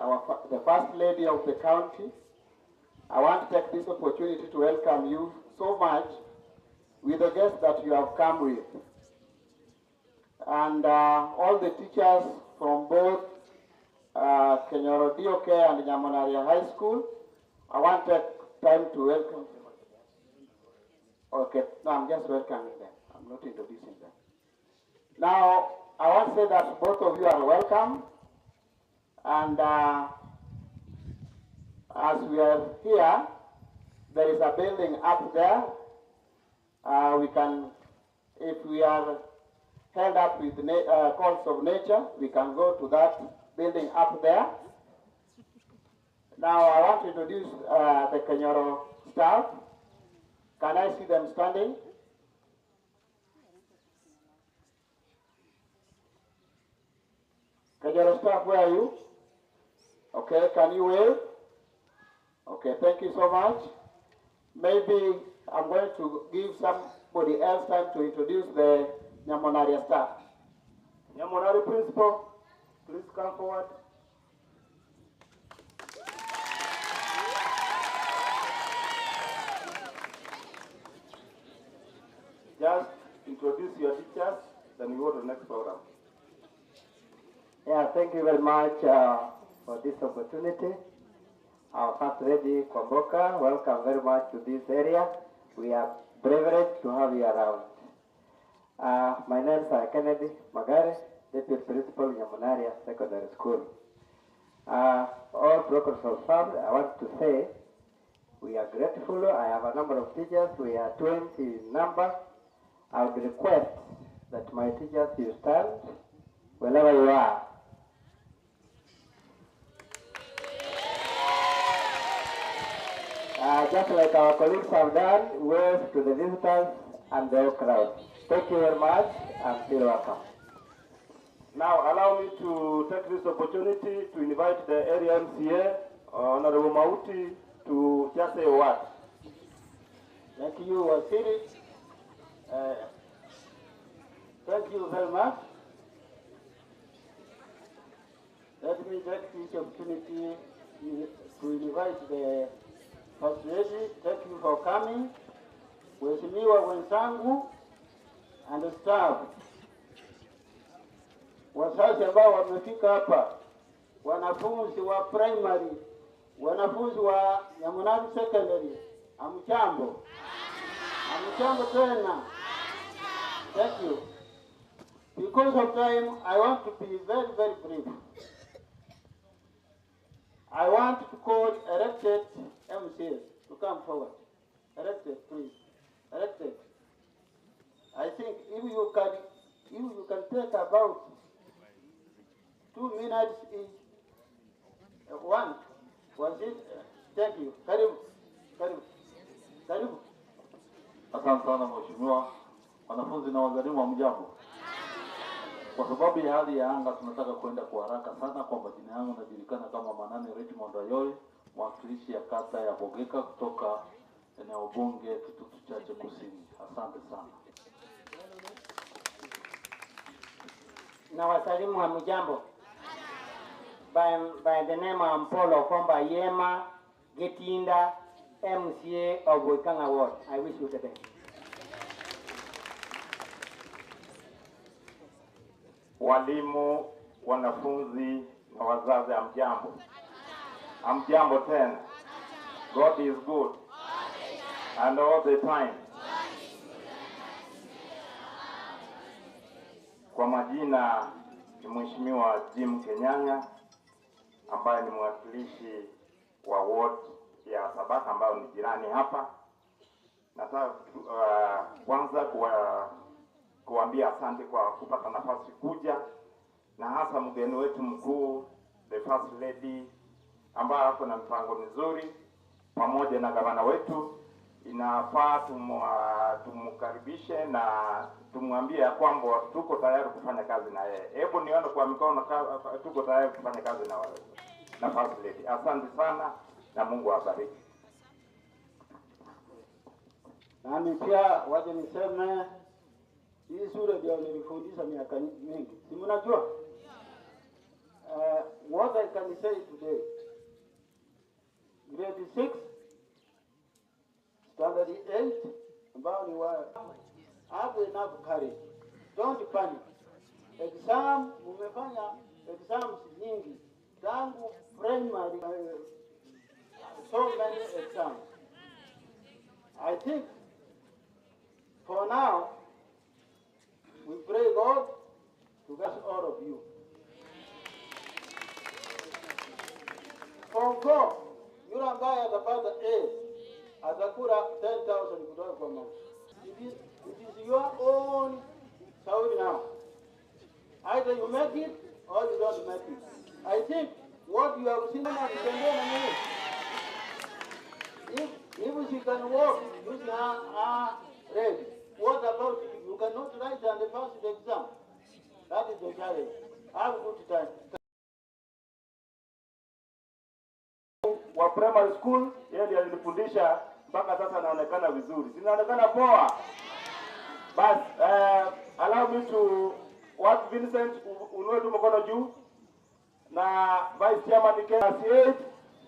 the First Lady of the county. I want to take this opportunity to welcome you so much with the guests that you have come with. And all the teachers from both Kenyoro DOK and Nyamonaria High School, I want to take time to welcome them. Okay, no, I'm just welcoming them. I'm not introducing them. Now, I want to say that both of you are welcome. And as we are here, there is a building up there. We can, if we are held up with calls of nature, we can go to that building up there. Now I want to introduce the Kenyoro staff. Can I see them standing? Kenyoro staff, where are you? Okay, can you wave? Okay, thank you so much. Maybe I'm going to give somebody else time to introduce the Nyamonaria staff. Nyamonari principal, please come forward. Just introduce your teachers, then we go to the next program. Yeah, thank you very much for this opportunity. Our First Lady Kwamboka, welcome very much to this area. We are privileged to have you around. My name is Kennedy Magare, Deputy Principal Nyamonaria Secondary School. All protocols observed, I want to say we are grateful. I have a number of teachers. We are 20 in number. I would request that my teachers, you stand wherever you are. Just like our colleagues have done, wave to the visitors and the crowd. Thank you very much and feel welcome. Now allow me to take this opportunity to invite the area MCA, Honorable Mauti, to just say a word. Thank you, Wasiri. Thank you very much. Let me take this opportunity to invite the First Lady. Thank you for coming. Waheshimiwa wenzangu and the staff. Wazazi ambao wamefika hapa, wanafunzi wa primary, wanafunzi wa Nyamonari secondary, amchambo. Amchambo tena. Thank you. Because of time, I want to be very, very brief. I want to call elected MCs to come forward. Elected, please. Elected. I think if you can take about 2 minutes each. One. Was it? Thank you. Karibu. Karibu. Karibu. Asante sana mheshimiwa. Wanafunzi na wazalimu wa mjambo. Kwa sababu ya hali ya anga tunataka kwenda kwa haraka sana. Kwa majina yangu najulikana kama Manane Richmond Ayoy, mwakilishi ya kata ya Bogeka kutoka eneo bunge Kitutu Chache Kusini. Asante sana. Na wasalimu wa mjambo. By the name of Paul Okomba Yema, Getinda, MCA of Wikanga Ward. I wish you the best. Walimu, wanafunzi na wazazi, amjambo. Amjambo tena. God is good. And all the time. Kwa majina ni Mheshimiwa Jim Kenyanya, ambaye ni mwakilishi wa ward ya Sabaka ambayo ni jirani hapa. Nataka kwanza kuambia asante kwa kupata nafasi kuja, na hasa mgeni wetu mkuu, the First Lady, ambaye ako na mpango mzuri pamoja na gavana wetu. Inafaa tumkaribishe na tumwambie ya kwamba tuko tayari kufanya kazi na yeye. Hebu nione kwa mikono tuko tayari kufanya kazi na First Lady. Asante sana na Mungu awabariki. Nami pia waje niseme hii shule ndio nilifundisha miaka mingi. Si mnajua? What I can say today, grade 6, standard 8, ambao ni wa have enough courage. Don't panic. Exam, mumefanya exams nyingi tangu primary, so many exams. I think for now we pray God to bless all of you. Form 4, yule ambaye atapata A atakula 10,000 kutoka kwa mama. It is your own Saudi now. Either you make it or you don't make it. I think what you have seen if she can walk using her leg, what about you? You cannot write and pass the exam. That is the challenge. Have a good time. Wa primary school yeye ndiye alinifundisha mpaka sasa naonekana vizuri. Sinaonekana poa. But allow me to what Vincent unue tu mkono juu na Vice Chairman K8,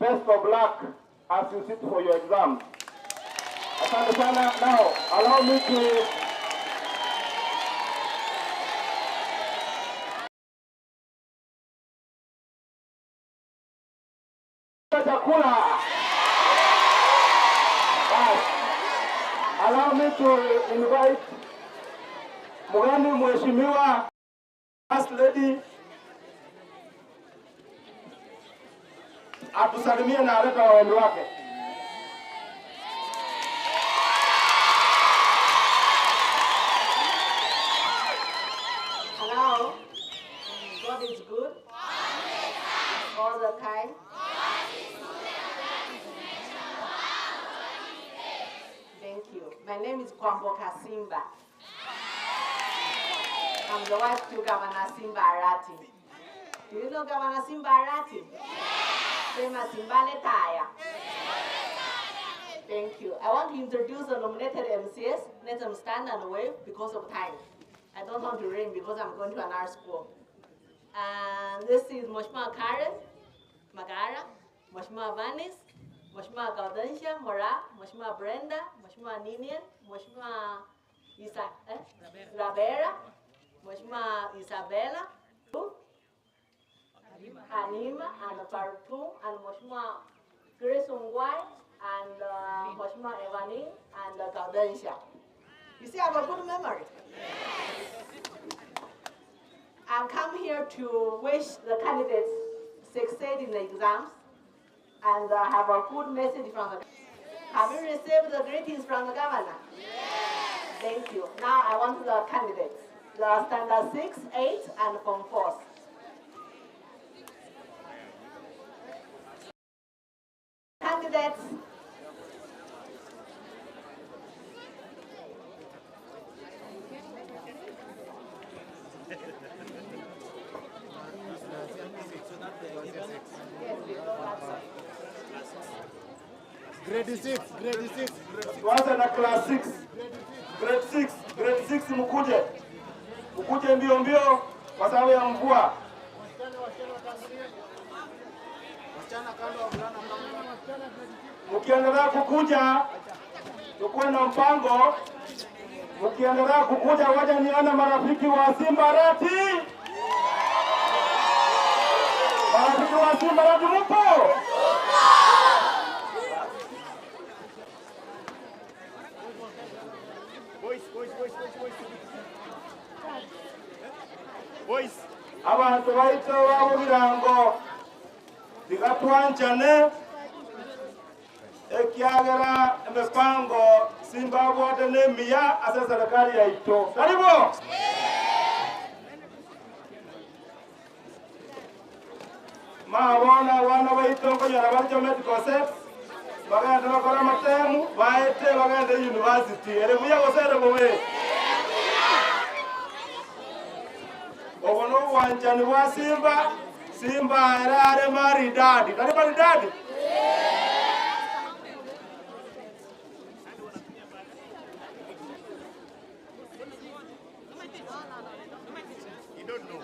best of luck as you sit for your exams. Asante sana. Now allow me to chakula. Allow me to invite mgeni mheshimiwa First Lady atusalimie na aleta wageni wake. Hello, God is good all the time. Thank you. My name is Kwamboka Simba. I'm the wife to Governor Simba Arati. Do you know Governor Simba Arati? Famous Simba Letaya. Thank you. I want to introduce the nominated MCS. Let them stand and wave because of time. I don't want to ring because I'm going to another school. And this is Mheshimiwa Karen Magara, Mheshimiwa Vanis, Mheshimiwa Gaudensia Mora, Mheshimiwa Brenda, Mheshimiwa Ninian, Mheshimiwa Rabera, Mheshimiwa Isabella, Halima, and Fartu, and Mheshimiwa Grace Ungwai, and Mheshimiwa Evanin, and Gaudensia. You see, I have a good memory. I come here to wish the candidates succeed in the exams and have a good message from the. Have you received the greetings from the governor? Yes. Thank you. Now I want the candidates, the standard 6, 8, and form 4. Candidates. Grade 6, grade 6. Tuanze na class 6. Grade 6 mkuje. Mkuje mbio mbio kwa sababu ya mvua. Mkiendelea kukuja tukuwe na mpango. Mkiendelea kukuja waje nione marafiki wa Simba Arati. Marafiki wa Simba Arati mpo? Abantu baito babo birango bigatwanjane ekiagera emipango Simba bwate nemiya ase serikali yaito. Karibu. Mabona wana baito konyara ba geometrical set bagenda bakora matemu baete bagenda university ere buya gosere bobe. Obono wanjani wa Simba erare maridadi. Kani maridadi? You don't know.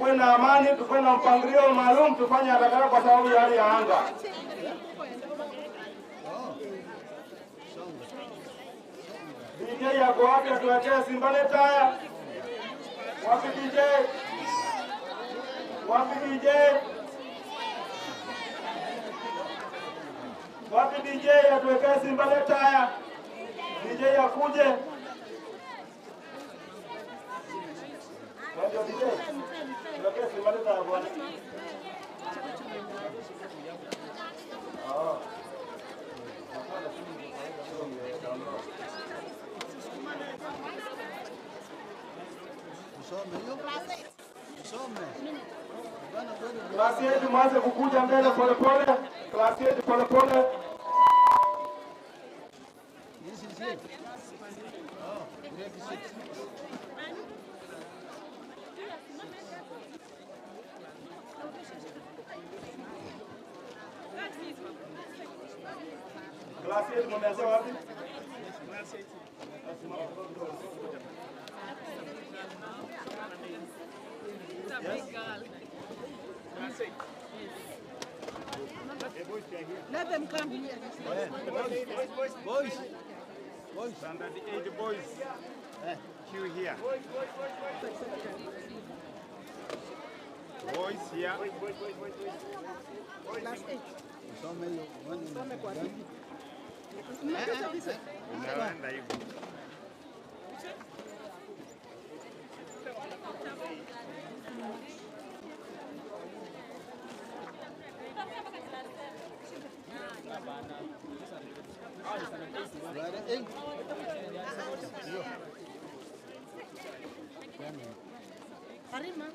tuwe na amani, tuwe na mpangilio maalum, tufanye haraka kwa sababu ya hali ya anga. DJ yako wapi atuwekee Simbale taya? Wapi DJ? Wapi DJ? Wapi DJ atuwekee Simbale taya? DJ akuje. Ndio DJ. Tuwekee Simbale taya bwana. Klasi yetu mwanze kukuja mbele pole pole. Klasi yetu pole pole. Klasi yetu mmeanza wapi? Let them come here. Boys. Standard 8 boys. Queue here. Boys here. Class 8. Unaenda hivyo. Karima.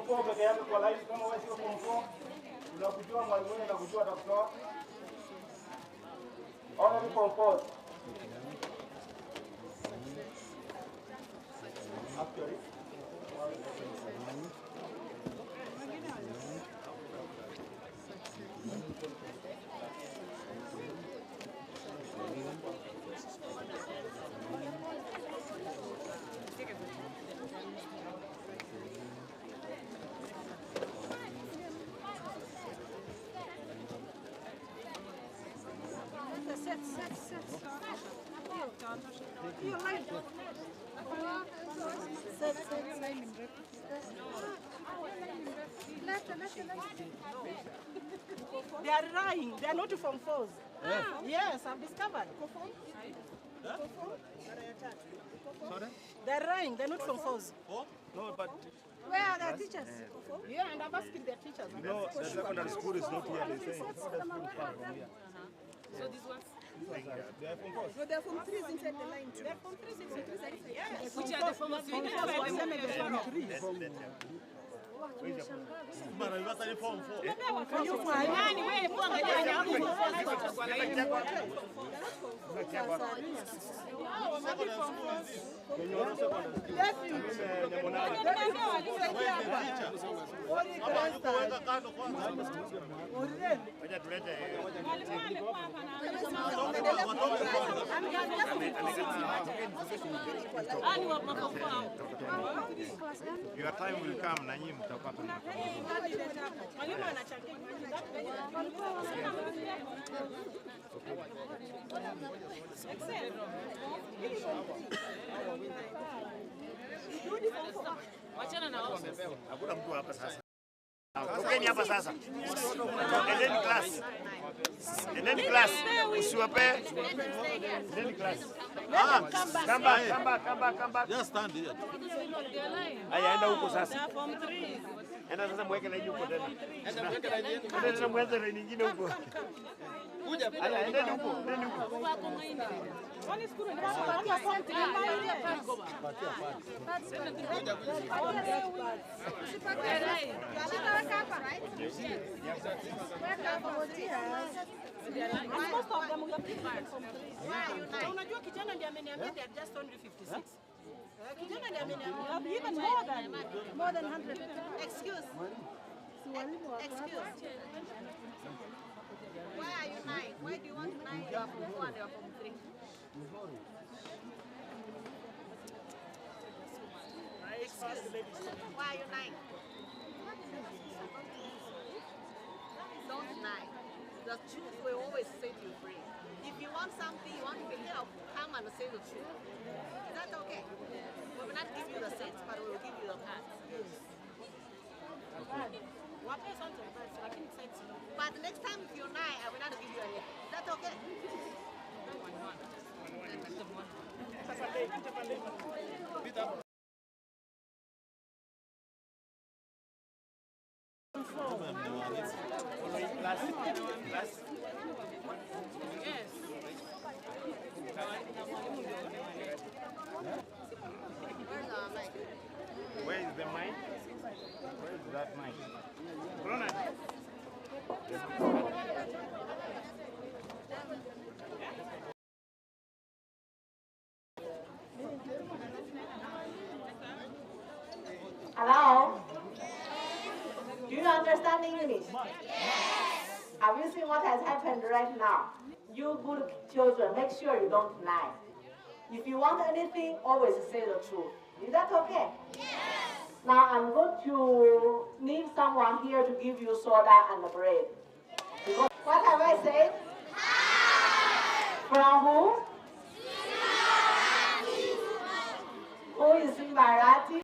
Form peke yake kwa live kama wewe sio form 4 unakujua mwalimu na kujua atakutoa. Ona ni form 4. Actually They are lying. They are not from fours. Yes, I've discovered. Sorry? They are lying. They are not from fours. No, but Where are their teachers? Yeah, and I'm asking their teachers. no, the secondary school is not here. They say. So this was No, they're from 3 inside the line too. They're from 3 inside the line. Yes. Which are the former students? Your time will come na nyinyi mtapata Wachana na wao. hakuna mtu hapa sasa. Tokeni hapa sasa. Endeni class. Endeni class. Usiwape. Endeni class. Come back. Just stand here. Aya, enda huko sasa. Enda sasa mweke laini huko tena. Enda tena mweke laini nyingine huko. Kuja. Aya, endeni huko. Unajua kijana ndiye ameniambia they are just only 56. Kijana ndiye ameniambia even more than 100. Excuse. Why are you 9? Why do you want 9? You are from 4 and you are from 3. Excuse. Why are you 9? Don't deny. The truth will always set you free. If you want something, you want to be helped, come and say the truth. Is that okay? We will not give you the cents, but we will give you the cards. But next time if you're 9, I will not give you anything. Is that okay? Where is the mic? Where is that mic? Corona. Hello? Do you understand English? Have you seen what has happened right now? You good children, make sure you don't lie. If you want anything, always say the truth. Is that okay? Yes. Now I'm going to need someone here to give you soda and bread. Because what have I said? Hi. From who? Who is Arati?